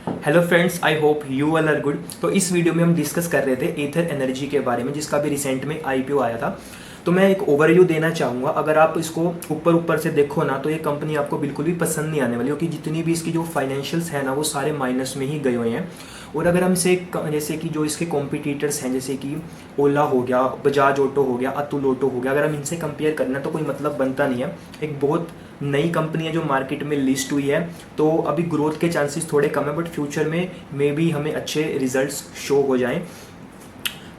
Hello friends, I hope you all are good. तो इस video में हम डिस्कस कर रहे थे एथर एनर्जी के बारे में, जिसका भी रिसेंट में आईपीओ आया था। तो मैं एक ओवरव्यू देना चाहूँगा। अगर आप इसको ऊपर ऊपर से देखो ना, तो ये कंपनी आपको बिल्कुल भी पसंद नहीं आने वाली, क्योंकि जितनी भी इसकी जो फाइनेंशियल्स है ना, वो सारे माइनस में ही गए हुए हैं। और अगर हम से जैसे कि जो इसके कॉम्पिटिटर्स हैं, जैसे कि ओला हो गया, बजाज ऑटो हो गया, अतुल ऑटो हो गया, अगर हम इनसे कंपेयर करना तो कोई मतलब बनता नहीं है। एक बहुत नई कंपनी है जो मार्केट में लिस्ट हुई है, तो अभी ग्रोथ के चांसेस थोड़े कम है, बट फ्यूचर में मे बी हमें अच्छे रिजल्ट्स शो हो जाएं।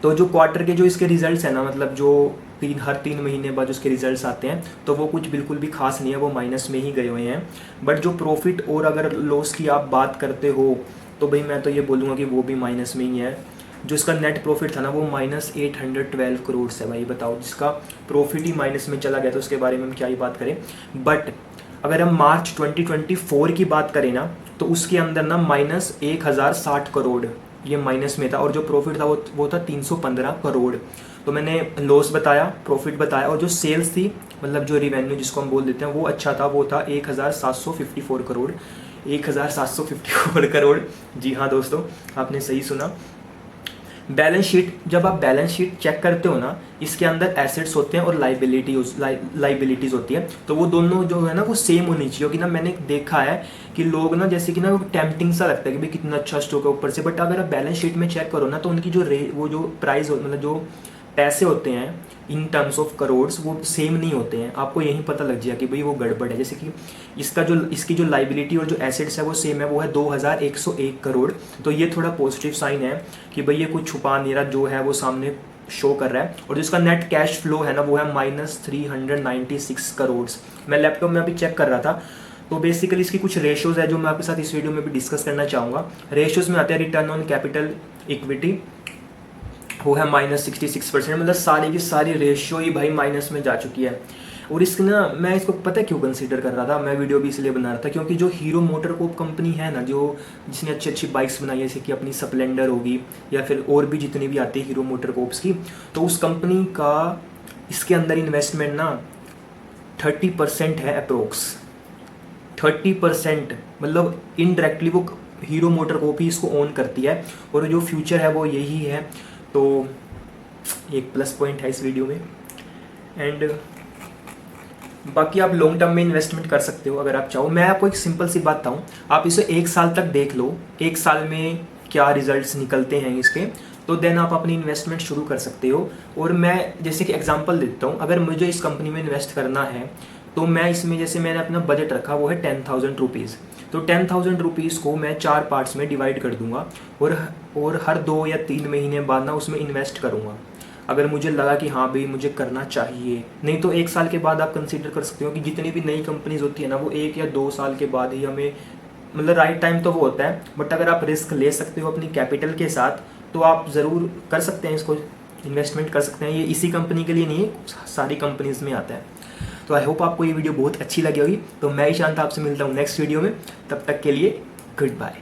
तो जो क्वार्टर के जो इसके रिजल्ट्स हैं ना, मतलब जो हर 3 महीने बाद उसके रिजल्ट्स आते हैं, तो वो कुछ बिल्कुल भी खास नहीं है, वो माइनस में ही गए हुए हैं। बट जो प्रॉफिट और अगर लॉस की आप बात करते हो, तो भाई मैं तो ये बोलूँगा कि वो भी माइनस में ही है। जो इसका नेट प्रॉफिट था ना, वो -812 करोड़ है। भाई बताओ, जिसका प्रॉफिट ही माइनस में चला गया, तो उसके बारे में हम क्या ही बात करें। बट अगर हम मार्च 2024 की बात करें ना, तो उसके अंदर ना -1060 करोड़ ये माइनस में था, और जो प्रॉफिट था वो था 315 करोड़। तो मैंने लॉस बताया, प्रॉफिट बताया, और जो सेल्स थी, मतलब जो रिवेन्यू जिसको हम बोल देते हैं, वो अच्छा था, वो था 1754 करोड़। 1754 करोड़, जी हाँ दोस्तों, आपने सही सुना। बैलेंस शीट, जब आप बैलेंस शीट चेक करते हो ना, इसके अंदर एसेट्स होते हैं और लाइबिलिटीज़ होती है, तो वो दोनों जो है ना, वो सेम होनी चाहिए। क्योंकि ना मैंने देखा है कि लोग ना, जैसे कि ना, वो टेम्पटिंग सा लगता है कि भाई कितना अच्छा स्टॉक है ऊपर से, बट अगर आप बैलेंस शीट में चेक करो ना, तो उनकी जो वो जो प्राइस, मतलब जो पैसे होते हैं इन टर्म्स ऑफ करोड्स, वो सेम नहीं होते हैं। आपको यही पता लग जाएगा कि भाई वो गड़बड़ है। जैसे कि इसकी जो लाइबिलिटी और जो एसेट्स है वो सेम है, वो है 2101 करोड़। तो ये थोड़ा पॉजिटिव साइन है कि भाई ये कुछ छुपा नहीं रहा, जो है वो सामने शो कर रहा है। और जो इसका नेट कैश फ्लो है ना, वो है -396 करोड़। मैं लैपटॉप में अभी चेक कर रहा था, तो बेसिकली इसकी कुछ रेशियोज है जो मैं आपके साथ इस वीडियो में भी डिस्कस करना चाहूँगा। रेशियोज में आते हैं रिटर्न ऑन कैपिटल इक्विटी, वो है -66%। मतलब सारी की सारी रेशियो ही भाई माइनस में जा चुकी है। और इसकी ना, मैं इसको पता है क्यों कंसीडर कर रहा था, मैं वीडियो भी इसलिए बना रहा था क्योंकि जो हीरो मोटर कोप कंपनी है ना, जो जिसने अच्छी अच्छी बाइक्स बनाई है, जैसे कि अपनी स्प्लेंडर होगी, या फिर और भी जितनी भी आती है हीरो मोटर कोप्स की, तो उस कंपनी का इसके अंदर इन्वेस्टमेंट ना 30% है अप्रोक्स। 30%, मतलब इनडायरेक्टली वो हीरो मोटर कोप ही इसको ओन करती है, और जो फ्यूचर है वो यही है। तो एक प्लस पॉइंट है इस वीडियो में। एंड बाकी आप लॉन्ग टर्म में इन्वेस्टमेंट कर सकते हो अगर आप चाहो। मैं आपको एक सिंपल सी बात बताऊँ, आप इसे 1 साल तक देख लो, 1 साल में क्या रिजल्ट्स निकलते हैं इसके, तो देन आप अपनी इन्वेस्टमेंट शुरू कर सकते हो। और मैं जैसे कि एग्जांपल देता हूँ, अगर मुझे इस कंपनी में इन्वेस्ट करना है, तो मैं इसमें, जैसे मैंने अपना बजट रखा, वो है 10,000 रुपीज़। तो 10,000 रुपीज़ को मैं 4 पार्ट्स में डिवाइड कर दूंगा, और हर 2 या 3 महीने बाद ना उसमें इन्वेस्ट करूँगा, अगर मुझे लगा कि हाँ भाई मुझे करना चाहिए। नहीं तो 1 साल के बाद आप कंसीडर कर सकते हो कि जितनी भी नई कंपनीज होती है ना, वो 1 या 2 साल के बाद ही हमें, मतलब राइट टाइम तो वो होता है, बट अगर आप रिस्क ले सकते हो अपनी कैपिटल के साथ, तो आप ज़रूर कर सकते हैं, इसको इन्वेस्टमेंट कर सकते हैं। ये इसी कंपनी के लिए नहीं है, सारी कंपनीज में आता है। तो आई होप आपको ये वीडियो बहुत अच्छी लगी होगी। तो मैं ईशांत आपसे मिलता हूँ नेक्स्ट वीडियो में, तब तक के लिए गुड बाय।